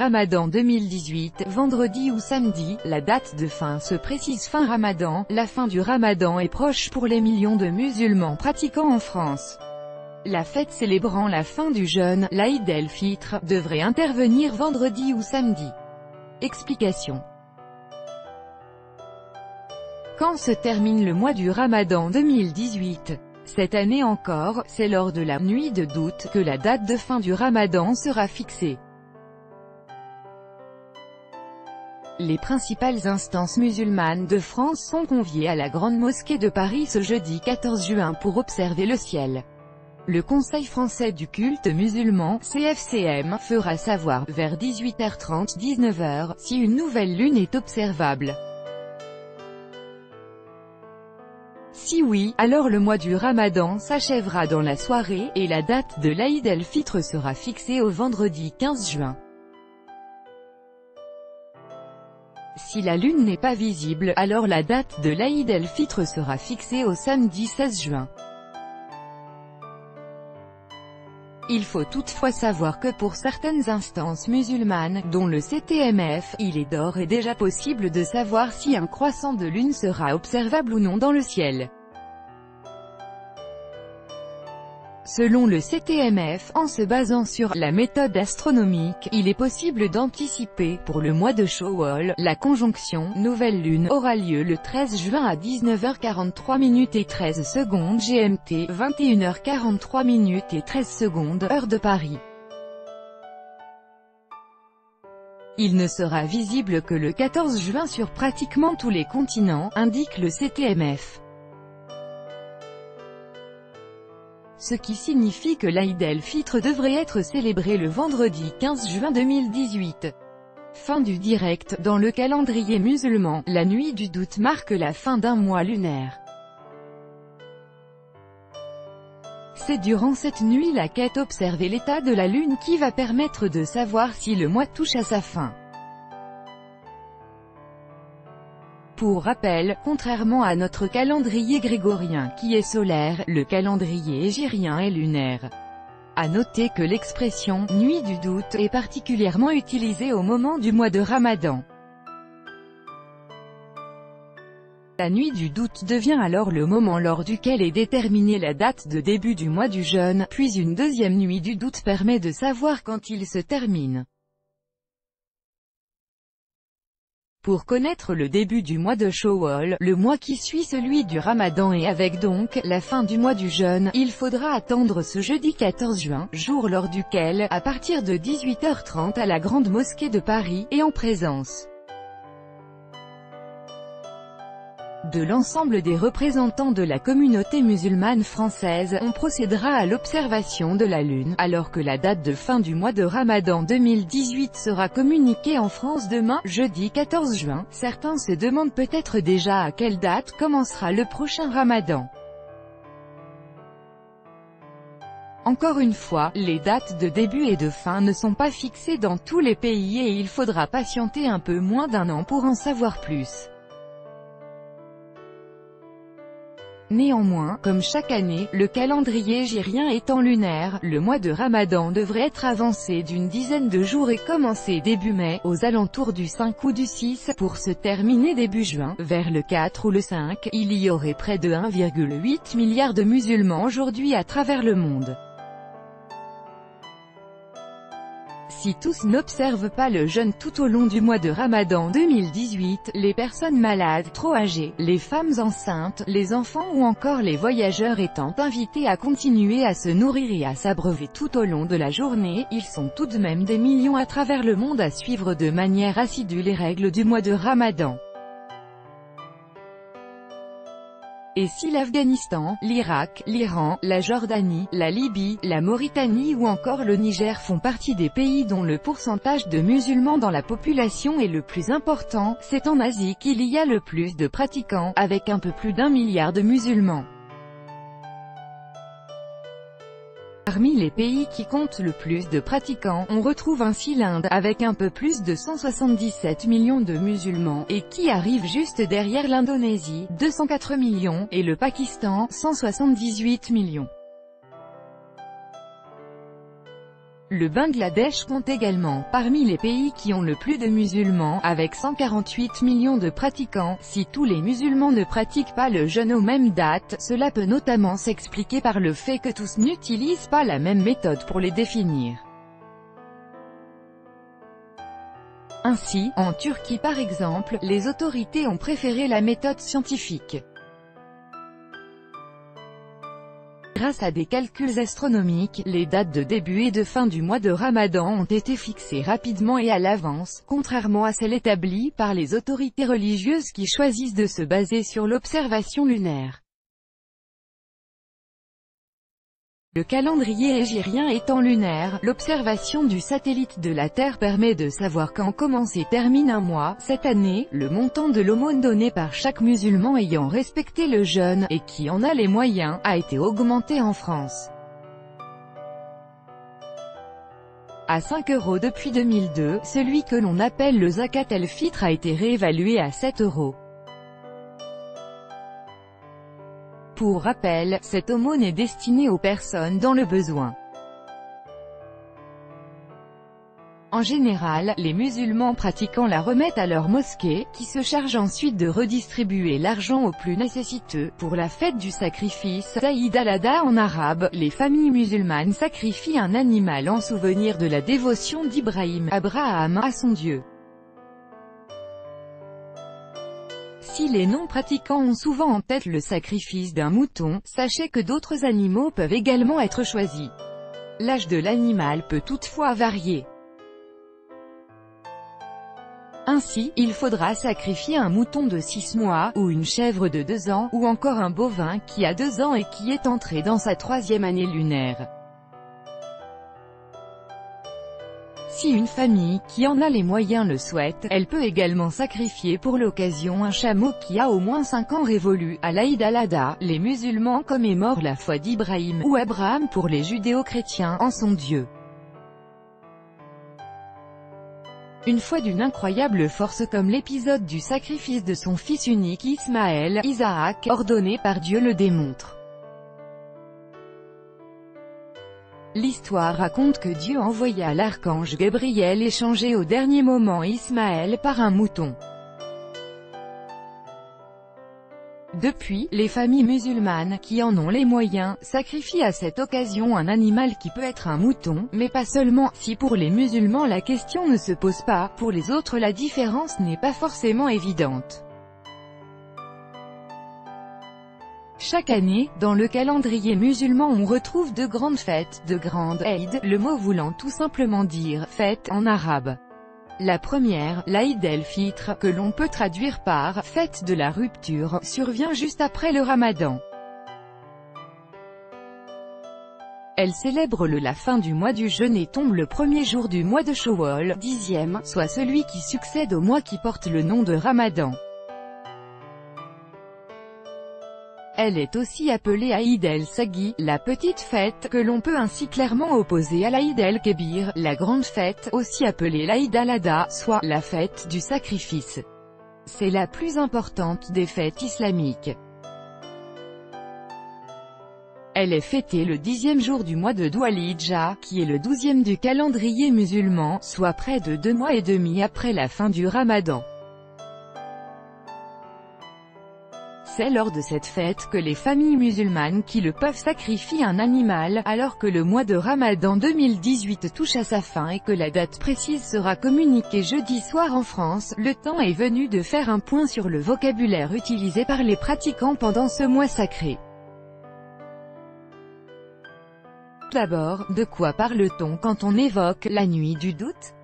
Ramadan 2018, vendredi ou samedi. La date de fin se précise fin Ramadan. La fin du Ramadan est proche pour les millions de musulmans pratiquants en France. La fête célébrant la fin du jeûne, l'Aïd el-Fitr, devrait intervenir vendredi ou samedi. Explication. Quand se termine le mois du Ramadan 2018? Cette année encore, c'est lors de la nuit de doute que la date de fin du Ramadan sera fixée. Les principales instances musulmanes de France sont conviées à la Grande Mosquée de Paris ce jeudi 14 juin pour observer le ciel. Le Conseil français du culte musulman, CFCM, fera savoir, vers 18h30-19h, si une nouvelle lune est observable. Si oui, alors le mois du Ramadan s'achèvera dans la soirée, et la date de l'Aïd el-Fitr sera fixée au vendredi 15 juin. Si la lune n'est pas visible, alors la date de l'Aïd el-Fitr sera fixée au samedi 16 juin. Il faut toutefois savoir que pour certaines instances musulmanes, dont le CTMF, il est d'ores et déjà possible de savoir si un croissant de lune sera observable ou non dans le ciel. Selon le CTMF, en se basant sur la méthode astronomique, il est possible d'anticiper, pour le mois de Shawwal, la conjonction nouvelle lune aura lieu le 13 juin à 19h43 et 13 secondes GMT, 21h43 et 13 secondes, heure de Paris. Il ne sera visible que le 14 juin sur pratiquement tous les continents, indique le CTMF. Ce qui signifie que l'Aïd el-Fitr devrait être célébré le vendredi 15 juin 2018. Fin du direct. Dans le calendrier musulman, la nuit du doute marque la fin d'un mois lunaire. C'est durant cette nuit la quête observer l'état de la lune qui va permettre de savoir si le mois touche à sa fin. Pour rappel, contrairement à notre calendrier grégorien qui est solaire, le calendrier hégirien est lunaire. À noter que l'expression « nuit du doute » est particulièrement utilisée au moment du mois de Ramadan. La nuit du doute devient alors le moment lors duquel est déterminée la date de début du mois du jeûne, puis une deuxième nuit du doute permet de savoir quand il se termine. Pour connaître le début du mois de Shawwal, le mois qui suit celui du Ramadan et avec donc la fin du mois du jeûne, il faudra attendre ce jeudi 14 juin, jour lors duquel, à partir de 18h30 à la Grande Mosquée de Paris, et en présence de l'ensemble des représentants de la communauté musulmane française, on procédera à l'observation de la lune, alors que la date de fin du mois de Ramadan 2018 sera communiquée en France demain, jeudi 14 juin. Certains se demandent peut-être déjà à quelle date commencera le prochain Ramadan. Encore une fois, les dates de début et de fin ne sont pas fixées dans tous les pays et il faudra patienter un peu moins d'un an pour en savoir plus. Néanmoins, comme chaque année, le calendrier hégirien étant lunaire, le mois de Ramadan devrait être avancé d'une dizaine de jours et commencer début mai, aux alentours du 5 ou du 6, pour se terminer début juin, vers le 4 ou le 5. Il y aurait près de 1,8 milliard de musulmans aujourd'hui à travers le monde. Si tous n'observent pas le jeûne tout au long du mois de Ramadan 2018, les personnes malades, trop âgées, les femmes enceintes, les enfants ou encore les voyageurs étant invités à continuer à se nourrir et à s'abreuver tout au long de la journée, ils sont tout de même des millions à travers le monde à suivre de manière assidue les règles du mois de Ramadan. Et si l'Afghanistan, l'Irak, l'Iran, la Jordanie, la Libye, la Mauritanie ou encore le Niger font partie des pays dont le pourcentage de musulmans dans la population est le plus important, c'est en Asie qu'il y a le plus de pratiquants, avec un peu plus d'1 milliard de musulmans. Parmi les pays qui comptent le plus de pratiquants, on retrouve ainsi l'Inde, avec un peu plus de 177 millions de musulmans, et qui arrive juste derrière l'Indonésie, 204 millions, et le Pakistan, 178 millions. Le Bangladesh compte également parmi les pays qui ont le plus de musulmans, avec 148 millions de pratiquants. Si tous les musulmans ne pratiquent pas le jeûne aux mêmes dates, cela peut notamment s'expliquer par le fait que tous n'utilisent pas la même méthode pour les définir. Ainsi, en Turquie par exemple, les autorités ont préféré la méthode scientifique. Grâce à des calculs astronomiques, les dates de début et de fin du mois de Ramadan ont été fixées rapidement et à l'avance, contrairement à celles établies par les autorités religieuses qui choisissent de se baser sur l'observation lunaire. Le calendrier hégirien étant lunaire, l'observation du satellite de la Terre permet de savoir quand commence et termine un mois. Cette année, le montant de l'aumône donné par chaque musulman ayant respecté le jeûne, et qui en a les moyens, a été augmenté en France à 5 € depuis 2002, celui que l'on appelle le Zakat el-Fitr a été réévalué à 7 €. Pour rappel, cette aumône est destinée aux personnes dans le besoin. En général, les musulmans pratiquants la remettent à leur mosquée, qui se charge ensuite de redistribuer l'argent aux plus nécessiteux. Pour la fête du sacrifice, Eid al-Adha en arabe, les familles musulmanes sacrifient un animal en souvenir de la dévotion d'Ibrahim, Abraham, à son Dieu. Si les non-pratiquants ont souvent en tête le sacrifice d'un mouton, sachez que d'autres animaux peuvent également être choisis. L'âge de l'animal peut toutefois varier. Ainsi, il faudra sacrifier un mouton de 6 mois, ou une chèvre de 2 ans, ou encore un bovin qui a 2 ans et qui est entré dans sa 3e année lunaire. Si une famille qui en a les moyens le souhaite, elle peut également sacrifier pour l'occasion un chameau qui a au moins 5 ans révolu. À l'Aïd al-Adha, les musulmans commémorent la foi d'Ibrahim, ou Abraham pour les judéo-chrétiens, en son Dieu. Une foi d'une incroyable force comme l'épisode du sacrifice de son fils unique Ismaël, Isaac, ordonné par Dieu le démontre. L'histoire raconte que Dieu envoya l'archange Gabriel échanger au dernier moment Ismaël par un mouton. Depuis, les familles musulmanes, qui en ont les moyens, sacrifient à cette occasion un animal qui peut être un mouton, mais pas seulement. Si pour les musulmans la question ne se pose pas, pour les autres la différence n'est pas forcément évidente. Chaque année, dans le calendrier musulman on retrouve de grandes fêtes, de grandes Eid, le mot voulant tout simplement dire « fête » en arabe. La première, l'Aïd el-Fitr, que l'on peut traduire par « fête de la rupture », survient juste après le Ramadan. Elle célèbre la fin du mois du jeûne et tombe le premier jour du mois de Shawwal, 10e, soit celui qui succède au mois qui porte le nom de Ramadan. Elle est aussi appelée Aïd el-Saghi, la petite fête, que l'on peut ainsi clairement opposer à l'Aïd el-Kébir, la grande fête, aussi appelée l'Aïd al-Adha, soit la fête du sacrifice. C'est la plus importante des fêtes islamiques. Elle est fêtée le 10e jour du mois de Dhul-Hidja, qui est le 12e du calendrier musulman, soit près de 2 mois et demi après la fin du Ramadan. C'est lors de cette fête que les familles musulmanes qui le peuvent sacrifient un animal, alors que le mois de Ramadan 2018 touche à sa fin et que la date précise sera communiquée jeudi soir en France. Le temps est venu de faire un point sur le vocabulaire utilisé par les pratiquants pendant ce mois sacré. D'abord, de quoi parle-t-on quand on évoque la nuit du doute?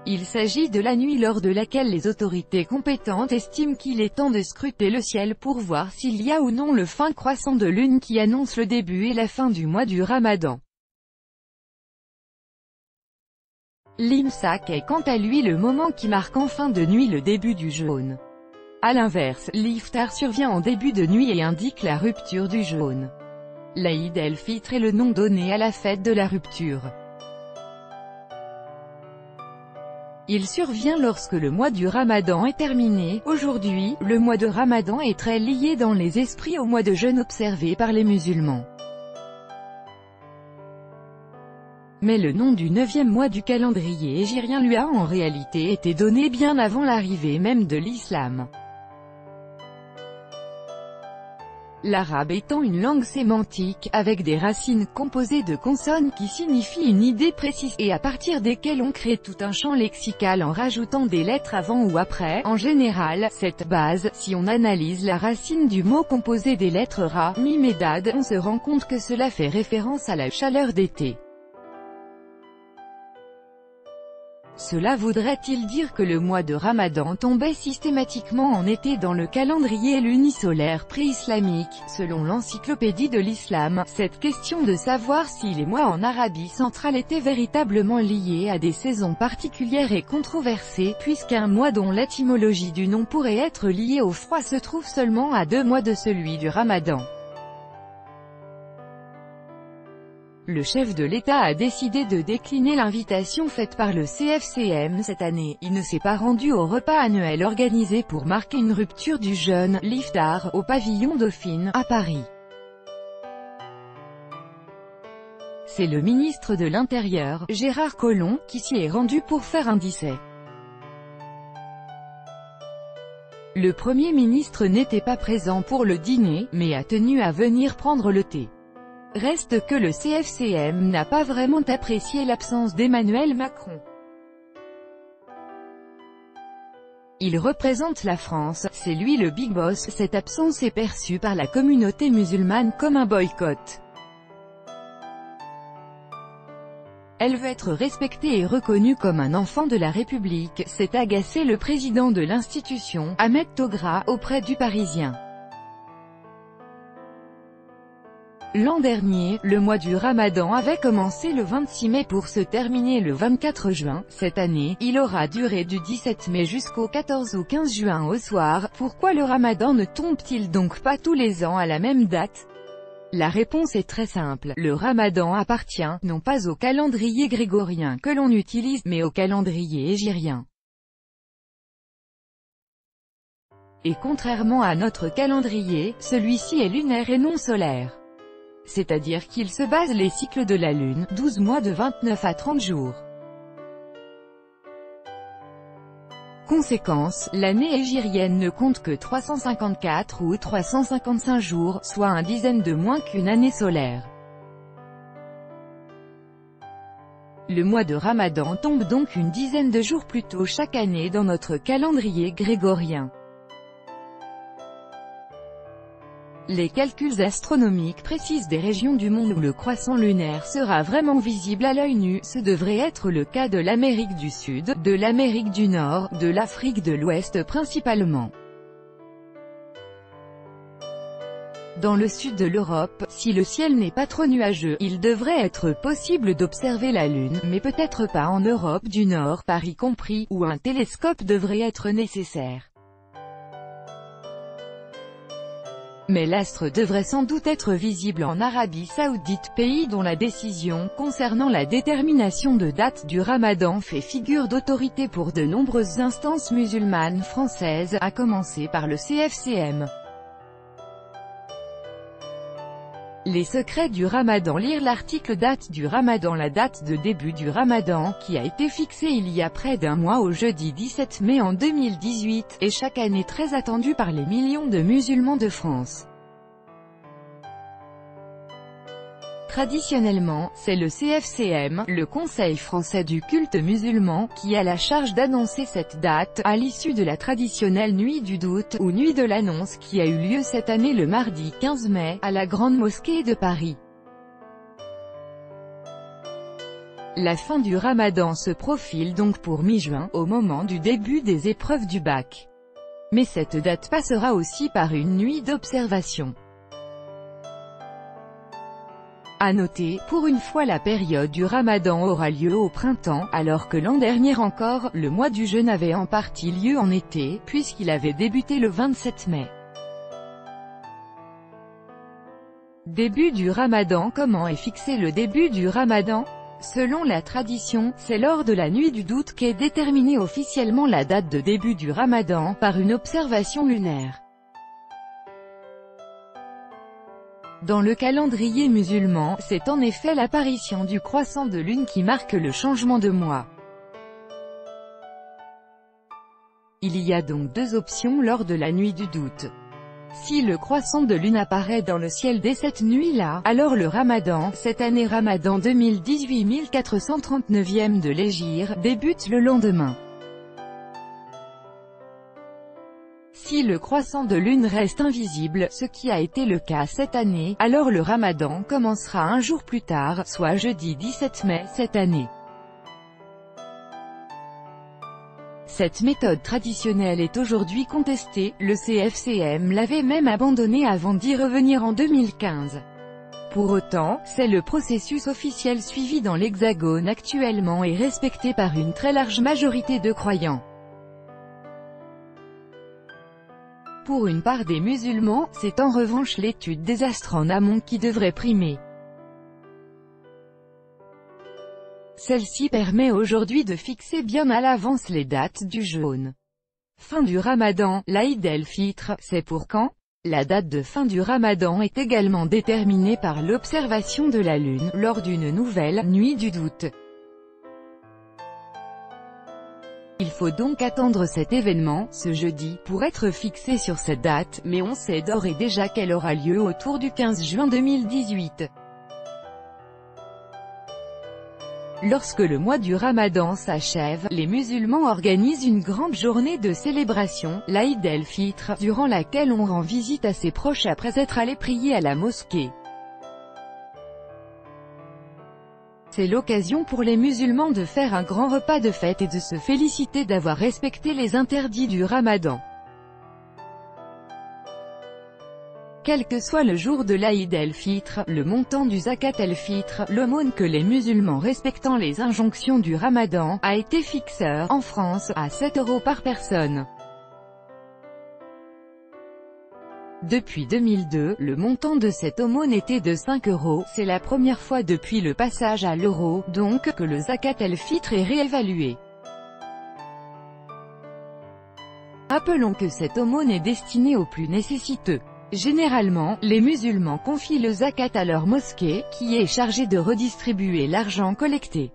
Il s'agit de la nuit lors de laquelle les autorités compétentes estiment qu'il est temps de scruter le ciel pour voir s'il y a ou non le fin croissant de lune qui annonce le début et la fin du mois du Ramadan. L'imsak est quant à lui le moment qui marque en fin de nuit le début du jeûne. A l'inverse, l'iftar survient en début de nuit et indique la rupture du jeûne. L'Aïd el-Fitr est le nom donné à la fête de la rupture. Il survient lorsque le mois du Ramadan est terminé. Aujourd'hui, le mois de Ramadan est très lié dans les esprits au mois de jeûne observé par les musulmans. Mais le nom du 9e mois du calendrier hégirien lui a en réalité été donné bien avant l'arrivée même de l'islam. L'arabe étant une langue sémantique, avec des racines composées de consonnes qui signifient une idée précise, et à partir desquelles on crée tout un champ lexical en rajoutant des lettres avant ou après, en général, cette base, si on analyse la racine du mot composé des lettres ra, mim et dad, on se rend compte que cela fait référence à la chaleur d'été. Cela voudrait-il dire que le mois de Ramadan tombait systématiquement en été dans le calendrier lunisolaire pré-islamique? Selon l'encyclopédie de l'islam, cette question de savoir si les mois en Arabie centrale étaient véritablement liés à des saisons particulières est controversée, puisqu'un mois dont l'étymologie du nom pourrait être liée au froid se trouve seulement à 2 mois de celui du Ramadan. Le chef de l'État a décidé de décliner l'invitation faite par le CFCM cette année. Il ne s'est pas rendu au repas annuel organisé pour marquer une rupture du jeûne, l'Iftar, au pavillon Dauphine, à Paris. C'est le ministre de l'Intérieur, Gérard Collomb, qui s'y est rendu pour faire un disset. Le Premier ministre n'était pas présent pour le dîner, mais a tenu à venir prendre le thé. Reste que le CFCM n'a pas vraiment apprécié l'absence d'Emmanuel Macron. Il représente la France, c'est lui le big boss. Cette absence est perçue par la communauté musulmane comme un boycott. Elle veut être respectée et reconnue comme un enfant de la République, s'est agacé le président de l'institution, Ahmed Togra, auprès du Parisien. L'an dernier, le mois du Ramadan avait commencé le 26 mai pour se terminer le 24 juin. Cette année, il aura duré du 17 mai jusqu'au 14 ou 15 juin au soir. Pourquoi le Ramadan ne tombe-t-il donc pas tous les ans à la même date? La réponse est très simple. Le Ramadan appartient, non pas au calendrier grégorien que l'on utilise, mais au calendrier hégirien. Et contrairement à notre calendrier, celui-ci est lunaire et non solaire. C'est-à-dire qu'il se base les cycles de la Lune, 12 mois de 29 à 30 jours. Conséquence, l'année hégirienne ne compte que 354 ou 355 jours, soit une dizaine de moins qu'une année solaire. Le mois de Ramadan tombe donc une dizaine de jours plus tôt chaque année dans notre calendrier grégorien. Les calculs astronomiques précisent des régions du monde où le croissant lunaire sera vraiment visible à l'œil nu. Ce devrait être le cas de l'Amérique du Sud, de l'Amérique du Nord, de l'Afrique de l'Ouest principalement. Dans le sud de l'Europe, si le ciel n'est pas trop nuageux, il devrait être possible d'observer la Lune, mais peut-être pas en Europe du Nord, Paris compris, où un télescope devrait être nécessaire. Mais l'astre devrait sans doute être visible en Arabie Saoudite, pays dont la décision concernant la détermination de date du Ramadan fait figure d'autorité pour de nombreuses instances musulmanes françaises, à commencer par le CFCM. Les secrets du Ramadan. Lire l'article Date du Ramadan. La date de début du Ramadan, qui a été fixée il y a près d'un mois au jeudi 17 mai en 2018, est chaque année très attendue par les millions de musulmans de France. Traditionnellement, c'est le CFCM, le Conseil français du culte musulman, qui a la charge d'annoncer cette date, à l'issue de la traditionnelle nuit du doute, ou nuit de l'annonce qui a eu lieu cette année le mardi 15 mai, à la Grande Mosquée de Paris. La fin du Ramadan se profile donc pour mi-juin, au moment du début des épreuves du bac. Mais cette date passera aussi par une nuit d'observation. À noter, pour une fois la période du Ramadan aura lieu au printemps, alors que l'an dernier encore, le mois du jeûne avait en partie lieu en été, puisqu'il avait débuté le 27 mai. Début du Ramadan. Comment est fixé le début du Ramadan? Selon la tradition, c'est lors de la nuit du doute qu'est déterminée officiellement la date de début du Ramadan, par une observation lunaire. Dans le calendrier musulman, c'est en effet l'apparition du croissant de lune qui marque le changement de mois. Il y a donc deux options lors de la nuit du doute. Si le croissant de lune apparaît dans le ciel dès cette nuit-là, alors le Ramadan, cette année Ramadan 2018 1439e de l'Hégire, débute le lendemain. Si le croissant de lune reste invisible, ce qui a été le cas cette année, alors le Ramadan commencera un jour plus tard, soit jeudi 17 mai cette année. Cette méthode traditionnelle est aujourd'hui contestée, le CFCM l'avait même abandonnée avant d'y revenir en 2015. Pour autant, c'est le processus officiel suivi dans l'Hexagone actuellement et respecté par une très large majorité de croyants. Pour une part des musulmans, c'est en revanche l'étude des astres en amont qui devrait primer. Celle-ci permet aujourd'hui de fixer bien à l'avance les dates du jeûne. Fin du Ramadan, l'Aïd el-Fitr, c'est pour quand? La date de fin du Ramadan est également déterminée par l'observation de la Lune, lors d'une nouvelle « nuit du doute ». Il faut donc attendre cet événement, ce jeudi, pour être fixé sur cette date, mais on sait d'ores et déjà qu'elle aura lieu autour du 15 juin 2018. Lorsque le mois du Ramadan s'achève, les musulmans organisent une grande journée de célébration, l'Aïd el-Fitr, durant laquelle on rend visite à ses proches après être allé prier à la mosquée. C'est l'occasion pour les musulmans de faire un grand repas de fête et de se féliciter d'avoir respecté les interdits du Ramadan. Quel que soit le jour de l'Aïd el-Fitr, le montant du Zakat el-Fitr, l'aumône que les musulmans respectant les injonctions du Ramadan, a été fixé, en France, à 7 € par personne. Depuis 2002, le montant de cette aumône était de 5 €, c'est la première fois depuis le passage à l'euro, donc, que le Zakat el-Fitr est réévalué. Rappelons que cette aumône est destinée aux plus nécessiteux. Généralement, les musulmans confient le zakat à leur mosquée, qui est chargée de redistribuer l'argent collecté.